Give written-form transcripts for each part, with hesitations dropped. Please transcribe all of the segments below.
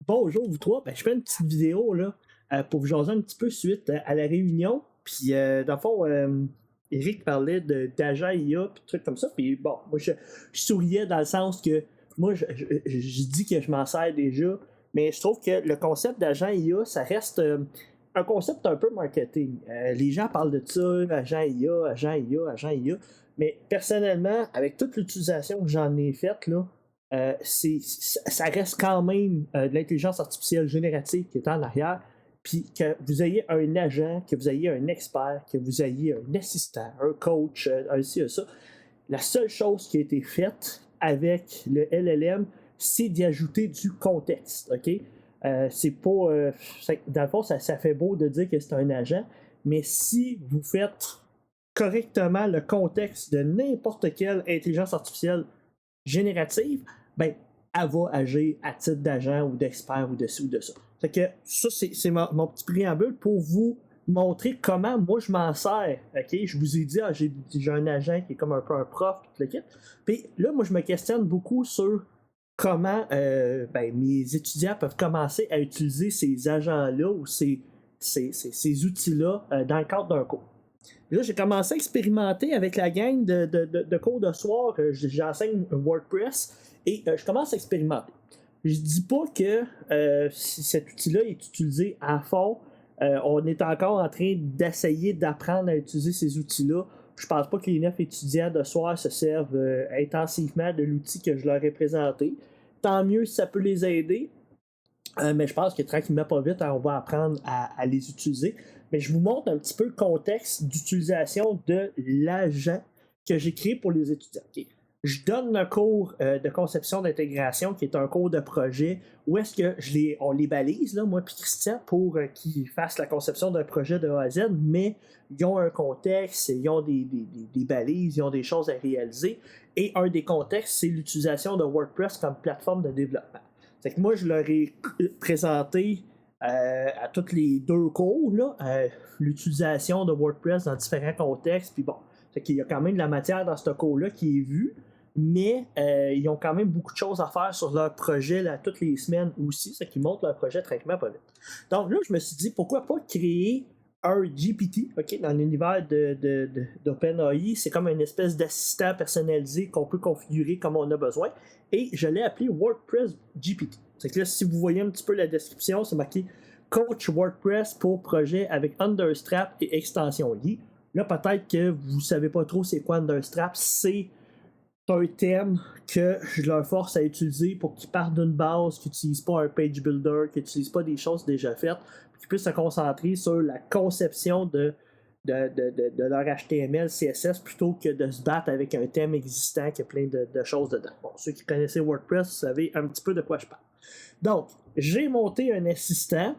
Bonjour vous trois, je fais une petite vidéo là, pour vous jaser un petit peu suite à la réunion. Puis dans le fond, Eric parlait d'agent IA puis trucs comme ça. Puis bon, moi je souriais dans le sens que moi je dis que je m'en sers déjà, mais je trouve que le concept d'agent IA, ça reste un concept un peu marketing. Les gens parlent de ça, agent IA, agent IA, agent IA. Mais personnellement, avec toute l'utilisation que j'en ai faite, là, ça reste quand même de l'intelligence artificielle générative qui est en arrière. Puis que vous ayez un agent, que vous ayez un expert, que vous ayez un assistant, un coach, un ci, un ça, la seule chose qui a été faite avec le LLM, c'est d'y ajouter du contexte. OK? C'est pas. Dans le fond, ça fait beau de dire que c'est un agent, mais si vous faites correctement le contexte de n'importe quelle intelligence artificielle générative, ben, elle va agir à titre d'agent ou d'expert ou de ci ou de ça. Fait que ça, c'est mon petit préambule pour vous montrer comment moi je m'en sers. OK? Je vous ai dit, j'ai un agent qui est comme un peu un prof, tout le kit. Puis là, moi, je me questionne beaucoup sur comment mes étudiants peuvent commencer à utiliser ces agents-là ou ces outils-là dans le cadre d'un cours. Et là, j'ai commencé à expérimenter avec la gang de cours de soir. J'enseigne WordPress et je commence à expérimenter. Je dis pas que si cet outil-là est utilisé à fond. On est encore en train d'essayer d'apprendre à utiliser ces outils-là. Je pense pas que les 9 étudiants de soir se servent intensivement de l'outil que je leur ai présenté. Tant mieux si ça peut les aider. Mais je pense que tranquillement, pas vite, on va apprendre à les utiliser. Mais je vous montre un petit peu le contexte d'utilisation de l'agent que j'ai créé pour les étudiants. Okay. Je donne un cours de conception d'intégration qui est un cours de projet où est-ce que on les balise, là, moi et Christian, pour qu'ils fassent la conception d'un projet de A à Z, mais ils ont un contexte, ils ont des balises, ils ont des choses à réaliser. Et un des contextes, c'est l'utilisation de WordPress comme plateforme de développement. Fait que moi, je leur ai présenté à tous les deux cours l'utilisation de WordPress dans différents contextes. Puis bon, fait qu'il y a quand même de la matière dans ce cours-là qui est vue, mais ils ont quand même beaucoup de choses à faire sur leur projet là, toutes les semaines aussi, ce qui montre leur projet tranquillement pas vite. Donc là, je me suis dit, pourquoi pas créer un GPT, OK, dans l'univers d'OpenAI, c'est comme une espèce d'assistant personnalisé qu'on peut configurer comme on a besoin. Et je l'ai appelé WordPress GPT. C'est que là, si vous voyez un petit peu la description, c'est marqué Coach WordPress pour projet avec Understrap et extension liée. Là, peut-être que vous ne savez pas trop c'est quoi Understrap. C'est un thème que je leur force à utiliser pour qu'ils partent d'une base, qu'ils n'utilisent pas un page builder, qu'ils n'utilisent pas des choses déjà faites, pour qu'ils puissent se concentrer sur la conception de leur HTML, CSS, plutôt que de se battre avec un thème existant qui a plein de choses dedans. Bon, ceux qui connaissez WordPress, vous savez un petit peu de quoi je parle. Donc, j'ai monté un assistant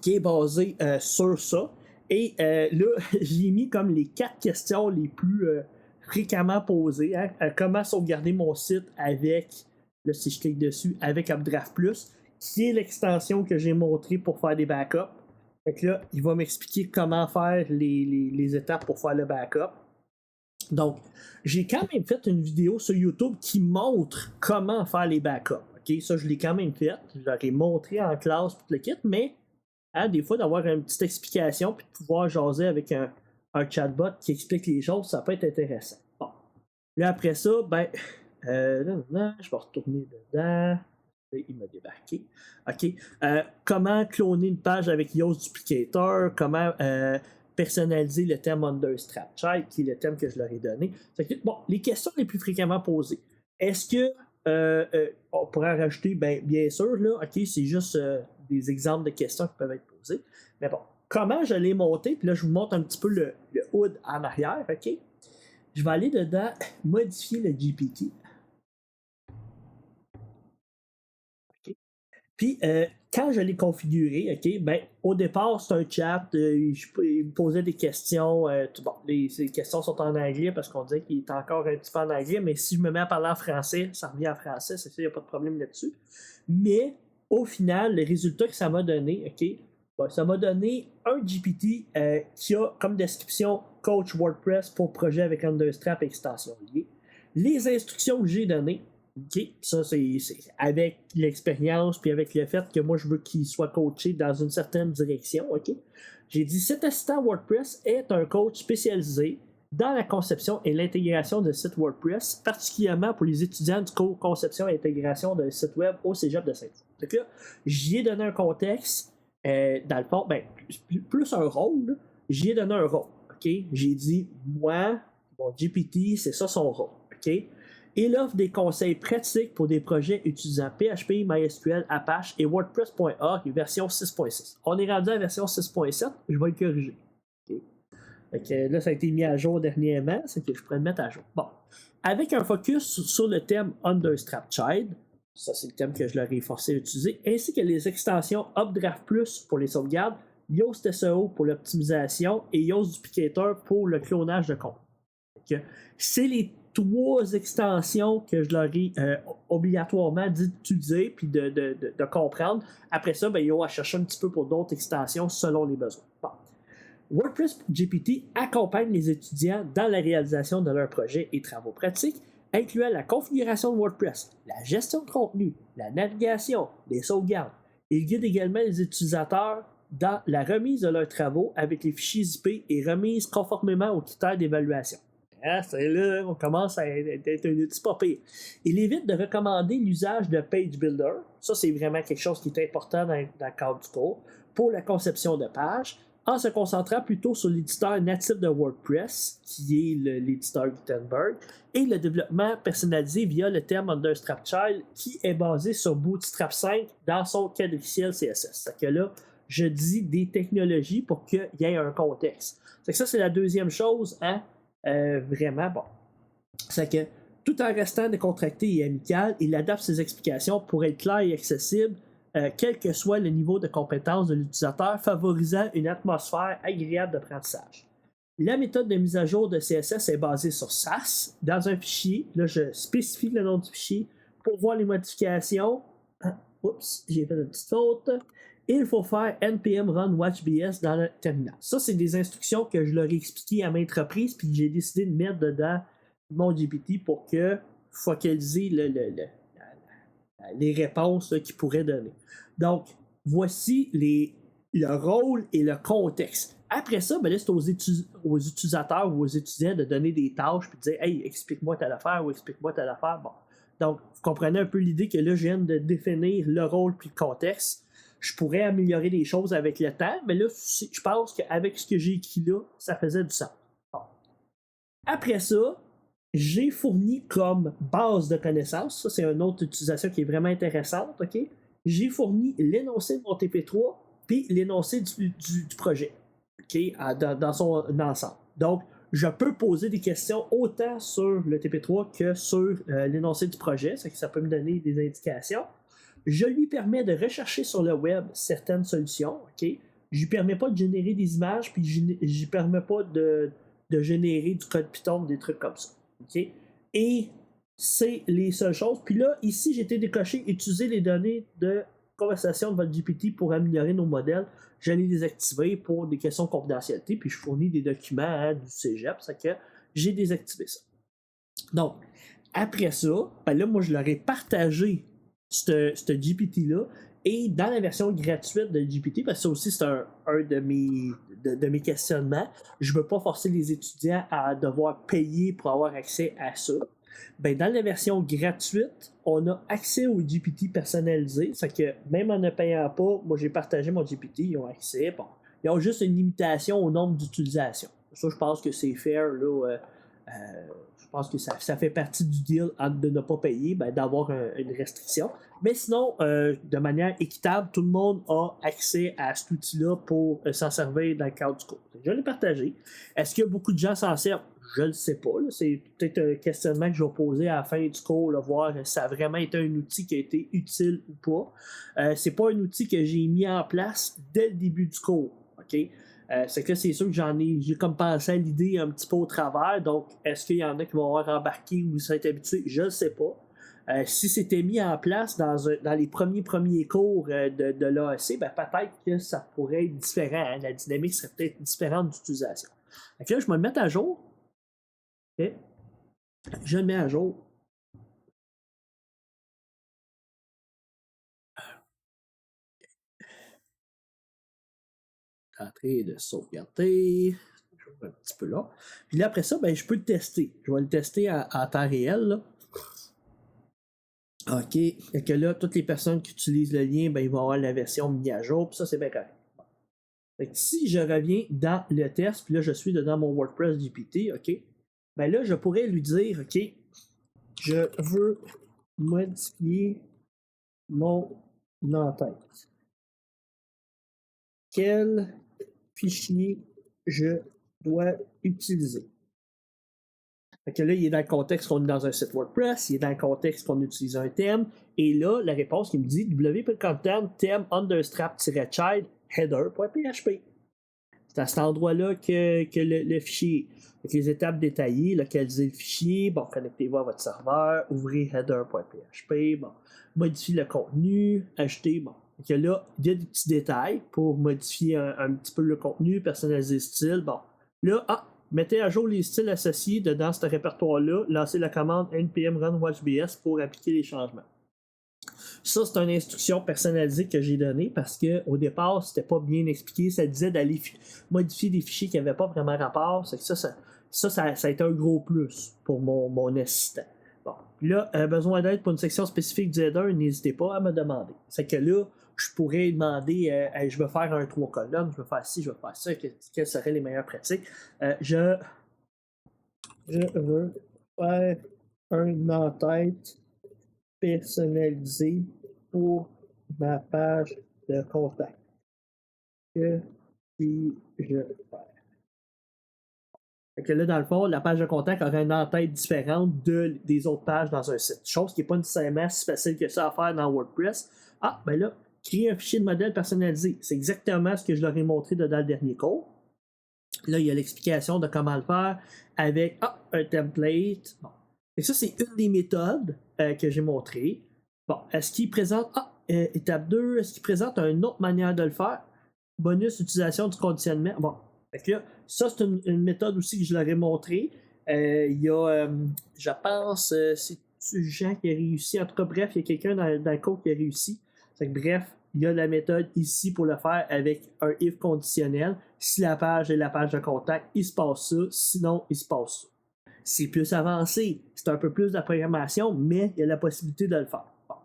qui est basé sur ça. Et là, j'ai mis comme les 4 questions les plus fréquemment posées. Hein, comment sauvegarder mon site avec, là, si je clique dessus, avec Updraft Plus, qui est l'extension que j'ai montrée pour faire des backups. Fait que là, il va m'expliquer comment faire les étapes pour faire le backup. Donc, j'ai quand même fait une vidéo sur YouTube qui montre comment faire les backups. OK, ça, je l'ai quand même fait. Je leur ai montré en classe tout le kit, mais des fois, d'avoir une petite explication puis de pouvoir jaser avec un chatbot qui explique les choses, ça peut être intéressant. Bon. Là, après ça, je vais retourner dedans. Il m'a débarqué. OK. Comment cloner une page avec Yoast Duplicator? Comment personnaliser le thème Understrap Child, qui est le thème que je leur ai donné? Bon, les questions les plus fréquemment posées. Est-ce que on pourrait en rajouter, bien sûr, là, OK, c'est juste des exemples de questions qui peuvent être posées. Mais bon, comment je l'ai monté? Puis là, je vous montre un petit peu le HUD en arrière, OK? Je vais aller dedans, modifier le GPT. OK? Puis, quand je l'ai configuré, OK, au départ, c'est un chat, il me posait des questions. Bon, ces questions sont en anglais parce qu'on dit qu'il est encore un petit peu en anglais, mais si je me mets à parler en français, ça revient en français, c'est ça, il n'y a pas de problème là-dessus. Mais, au final, le résultat que ça m'a donné, OK, ça m'a donné un GPT qui a comme description Coach WordPress pour projet avec Understrap et extension liée. Les instructions que j'ai données, OK, ça, c'est avec l'expérience, puis avec le fait que moi, je veux qu'il soit coaché dans une certaine direction, OK? J'ai dit, cet assistant WordPress est un coach spécialisé dans la conception et l'intégration de sites WordPress, particulièrement pour les étudiants du cours Conception et intégration d'un site web au Cégep de Saint-Denis. Donc là, j'y ai donné un contexte, dans le fond, ben, plus un rôle, là. J'y ai donné un rôle, OK? J'ai dit, moi, mon GPT, c'est ça son rôle, OK? Il offre des conseils pratiques pour des projets utilisant PHP, MySQL, Apache et WordPress.org version 6.6. On est rendu à la version 6.7, je vais le corriger. Okay. Fait que là, ça a été mis à jour dernièrement, c'est que je pourrais le mettre à jour. Bon. Avec un focus sur le thème Understrap Child, ça c'est le thème que je leur ai forcé à utiliser, ainsi que les extensions Updraft Plus pour les sauvegardes, Yoast SEO pour l'optimisation et Yoast Duplicator pour le clonage de compte. C'est les 3 extensions que je leur ai obligatoirement dit d'utiliser puis de comprendre. Après ça, ben, ils ont à chercher un petit peu pour d'autres extensions selon les besoins. Bon. WordPress GPT accompagne les étudiants dans la réalisation de leurs projets et travaux pratiques, incluant la configuration de WordPress, la gestion de contenu, la navigation, les sauvegardes. Il guide également les utilisateurs dans la remise de leurs travaux avec les fichiers IP et remise conformément aux critères d'évaluation. Ah, c'est là, on commence à être un outil pas pire. Il évite de recommander l'usage de Page Builder. Ça, c'est vraiment quelque chose qui est important dans le cadre du cours pour la conception de pages, en se concentrant plutôt sur l'éditeur natif de WordPress, qui est l'éditeur Gutenberg, et le développement personnalisé via le terme Understrap Child, qui est basé sur Bootstrap 5 dans son quadriciel CSS. C'est que là, je dis des technologies pour qu'il y ait un contexte. C'est que ça, c'est la deuxième chose, hein? Vraiment bon. C'est que tout en restant décontracté et amical, il adapte ses explications pour être clair et accessible, quel que soit le niveau de compétence de l'utilisateur, favorisant une atmosphère agréable d'apprentissage. La méthode de mise à jour de CSS est basée sur SAS. Dans un fichier, là je spécifie le nom du fichier pour voir les modifications. Oups, j'ai fait une petite faute. Il faut faire npm run watchbs dans le terminal. Ça, c'est des instructions que je leur ai expliquées à maintes reprises, puis j'ai décidé de mettre dedans mon GPT pour que focaliser les réponses qu'il pourrait donner. Donc, voici le rôle et le contexte. Après ça, ben là, c'est aux utilisateurs ou aux étudiants de donner des tâches puis de dire « Hey, explique-moi telle affaire » ou « Explique-moi telle affaire ». Bon. Donc, vous comprenez un peu l'idée que là, je viens de définir le rôle puis le contexte. Je pourrais améliorer les choses avec le temps, mais là, je pense qu'avec ce que j'ai écrit là, ça faisait du sens. Bon. Après ça, j'ai fourni comme base de connaissances, ça c'est une autre utilisation qui est vraiment intéressante, ok? J'ai fourni l'énoncé de mon TP3 puis l'énoncé du projet, ok? Dans son ensemble. Donc, je peux poser des questions autant sur le TP3 que sur l'énoncé du projet, ça peut me donner des indications. Je lui permets de rechercher sur le web certaines solutions, ok? Je lui permets pas de générer des images, puis je lui permets pas de générer du code Python, des trucs comme ça, ok? Et c'est les seules choses. Puis là, ici, j'ai été décoché utiliser les données de conversation de votre GPT pour améliorer nos modèles. Je l'ai désactivé pour des questions de confidentialité, puis je fournis des documents du cégep, c'est que j'ai désactivé ça. Donc, après ça, ben là, moi, je leur ai partagé ce GPT-là. Et dans la version gratuite de GPT, parce que ça aussi, c'est un de mes questionnements, je ne veux pas forcer les étudiants à devoir payer pour avoir accès à ça. Ben, dans la version gratuite, on a accès au GPT personnalisé. C'est que même en ne payant pas, moi j'ai partagé mon GPT, ils ont accès. Bon, ils ont juste une limitation au nombre d'utilisations. Ça, je pense que c'est fair, là. Je pense que ça fait partie du deal de ne pas payer, ben, d'avoir une restriction. Mais sinon, de manière équitable, tout le monde a accès à cet outil-là pour s'en servir dans le cadre du cours. Je l'ai partagé. Est-ce que beaucoup de gens s'en servent? Je ne le sais pas. Là. C'est peut-être un questionnement que je vais poser à la fin du cours, là, voir si ça a vraiment été un outil qui a été utile ou pas. C'est pas un outil que j'ai mis en place dès le début du cours. OK? C'est que c'est sûr que j'ai comme pensé à l'idée un petit peu au travers. Donc, est-ce qu'il y en a qui vont avoir embarqué ou s'être habitués? Je ne sais pas. Si c'était mis en place dans les premiers cours de l'AEC, ben peut-être que ça pourrait être différent. Hein? La dynamique serait peut-être différente d'utilisation. Donc là, je vais le mettre à jour. Okay. Je le mets à jour. Entrée de sauvegarder. Je vais un petit peu là. Puis là, après ça, ben, je peux le tester. Je vais le tester en temps réel. Là. OK. Et que là, toutes les personnes qui utilisent le lien, ben, ils vont avoir la version mise à jour. Puis ça, c'est bien correct. Fait que si je reviens dans le test, puis là, je suis dans mon WordPress GPT, OK, ben là, je pourrais lui dire, OK, je veux modifier mon en-tête. Quel fichier je dois utiliser? Fait que là, il est dans le contexte qu'on est dans un site WordPress, il est dans le contexte qu'on utilise un thème, et là, la réponse qui me dit wp-content thème understrap-child header.php. C'est à cet endroit-là que le fichier, avec les étapes détaillées, localiser le fichier, bon, connectez-vous à votre serveur, ouvrez header.php, bon, modifiez le contenu, ajoutez, bon. Donc là, il y a des petits détails pour modifier un petit peu le contenu, personnaliser le style, bon. Là, mettez à jour les styles associés dans ce répertoire-là, lancez la commande npm run watchbs pour appliquer les changements. Ça, c'est une instruction personnalisée que j'ai donnée parce qu'au départ, c'était pas bien expliqué. Ça disait d'aller modifier des fichiers qui n'avaient pas vraiment rapport. C'est que ça a été un gros plus pour mon assistant. Bon. Puis là, besoin d'aide pour une section spécifique du header, n'hésitez pas à me demander. C'est que là, je pourrais demander, je veux faire un 3 colonnes, je veux faire ci, je veux faire ça, quelles seraient les meilleures pratiques. Je veux faire un en-tête personnalisé pour ma page de contact. Que puis-je faire? Fait que là, dans le fond, la page de contact aurait une en-tête différente des autres pages dans un site. Chose qui n'est pas nécessairement si facile que ça à faire dans WordPress. Ben là, créer un fichier de modèle personnalisé. C'est exactement ce que je leur ai montré dans le dernier cours. Là, il y a l'explication de comment le faire avec un template. Bon. Et ça, c'est une des méthodes que j'ai montrées. Bon, est-ce qu'il présente étape 2, est-ce qu'il présente une autre manière de le faire? Bonus, utilisation du conditionnement. Bon, fait que là, ça, c'est une méthode aussi que je leur ai montrée. Il y a, je pense, c'est Jean qui a réussi. En tout cas, bref, il y a quelqu'un dans le cours qui a réussi. Fait que, bref, il y a la méthode ici pour le faire avec un if conditionnel. Si la page est la page de contact, il se passe ça. Sinon, il se passe ça. C'est plus avancé. C'est un peu plus de programmation, mais il y a la possibilité de le faire. Bon.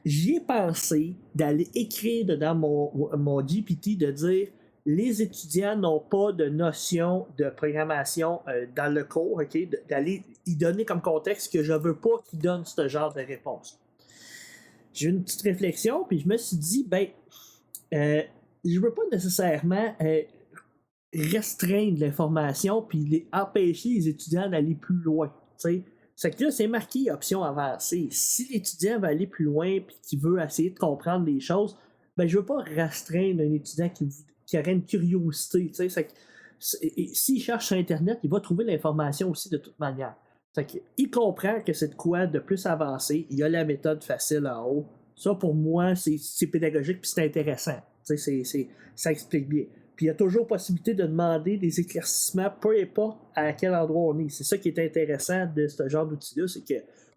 J'y ai pensé d'aller écrire dans mon GPT de dire les étudiants n'ont pas de notion de programmation dans le cours, okay? D'aller y donner comme contexte que je ne veux pas qu'ils donnent ce genre de réponse. J'ai eu une petite réflexion, puis je me suis dit, je veux pas nécessairement restreindre l'information puis empêcher les étudiants d'aller plus loin. T'sais. C'est que là, c'est marqué option avancée. Si l'étudiant va aller plus loin puis qu'il veut essayer de comprendre des choses, je veux pas restreindre un étudiant qui aurait une curiosité. S'il cherche sur Internet, il va trouver l'information aussi de toute manière. Il comprend que c'est de quoi de plus avancé. Il y a la méthode facile en haut. Ça, pour moi, c'est pédagogique puis c'est intéressant. Ça explique bien. Puis il y a toujours possibilité de demander des éclaircissements, peu importe à quel endroit on est. C'est ça qui est intéressant de ce genre d'outil-là, c'est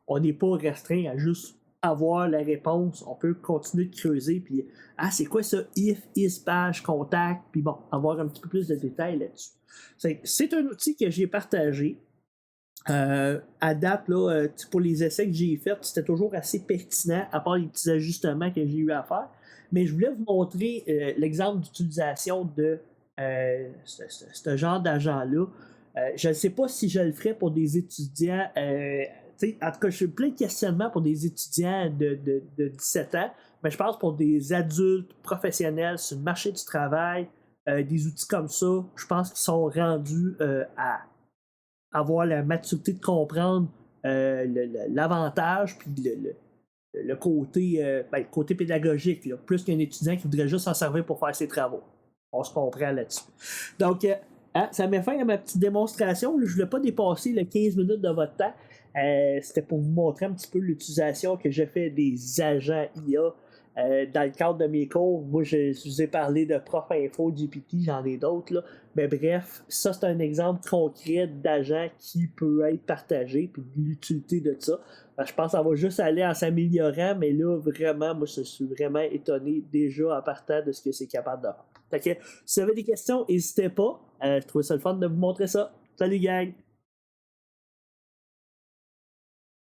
qu'on n'est pas restreint à juste avoir la réponse. On peut continuer de creuser, puis c'est quoi ça, if, is, page, contact, puis bon, avoir un petit peu plus de détails là-dessus. C'est un outil que j'ai partagé. À date, là, pour les essais que j'ai faits, c'était toujours assez pertinent, à part les petits ajustements que j'ai eu à faire. Mais je voulais vous montrer l'exemple d'utilisation de ce genre d'agent-là. Je ne sais pas si je le ferais pour des étudiants. En tout cas, je suis plein de questionnements pour des étudiants de 17 ans. Mais je pense pour des adultes professionnels sur le marché du travail, des outils comme ça, je pense qu'ils sont rendus à avoir la maturité de comprendre l'avantage puis le côté pédagogique, là, plus qu'un étudiant qui voudrait juste s'en servir pour faire ses travaux. On se comprend là-dessus. Donc, ça met fin à ma petite démonstration. Je ne voulais pas dépasser les 15 minutes de votre temps. C'était pour vous montrer un petit peu l'utilisation que j'ai fait des agents IA dans le cadre de mes cours, moi, je vous ai parlé de Prof Info, GPT, j'en ai d'autres, là. Mais bref, ça, c'est un exemple concret d'agent qui peut être partagé, puis de l'utilité de ça. Je pense que ça va juste aller en s'améliorant, mais là, vraiment, moi, je suis vraiment étonné déjà à partir de ce que c'est capable de faire. Fait que, si vous avez des questions, n'hésitez pas. Je trouve ça le fun de vous montrer ça. Salut, gang!